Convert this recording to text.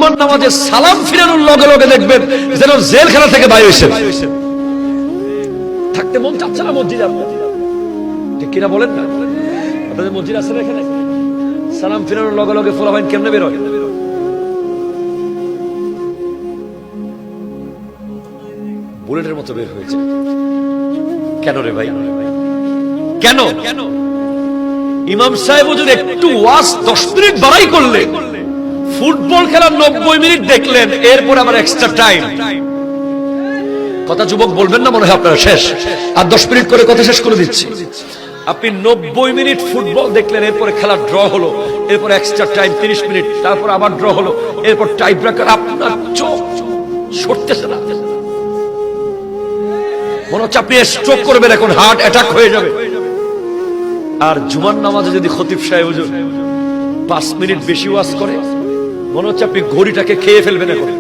জুমার নামাজে সালাম ফিরানোর লগে লগে দেখবেন যেন জেলখানা থেকে বাইরে এসে থাকতে মন চাচ্ছে না মসজিদে। আপনার ঠিক কিনা বলেন না? আপনাদের মসজিদ আছে না এখানে? সালাম ফিরানোর লগে লগে ফোলাফাইন কেমনে বের হয়? বুলেটের মতো বের হয়েছে। কেন রে ভাই? কেন? ইমাম সাহেব যদি একটু ওয়াজ 10 মিনিট বাড়াই করলেন, ফুটবল খেলা 90 মিনিট দেখলেন, এরপর আবার এক্সট্রা টাইম। কথা যুবক বলবেন না মনে হয় আপনারা? শেষ আর 10 মিনিট করে কথা শেষ করে দিচ্ছি। আপনি 90 মিনিট ফুটবল দেখলেন, এরপরে খেলা ড্র হলো, এরপর এক্সট্রা টাইম 30 মিনিট, তারপর আবার ড্র হলো, এরপর টাই ব্রেকার। আপনার চোখ সরতেছে না, মনে হচ্ছে আপনি স্ট্রোক করবেন, এখন হার্ট অ্যাটাক হয়ে যাবে। আর জুমার নামাজে যদি খতিব সাহেব 5 মিনিট বেশি ওয়াজ করে, মনে হচ্ছে আপনি ঘড়িটাকে খেয়ে ফেলবেন এখন।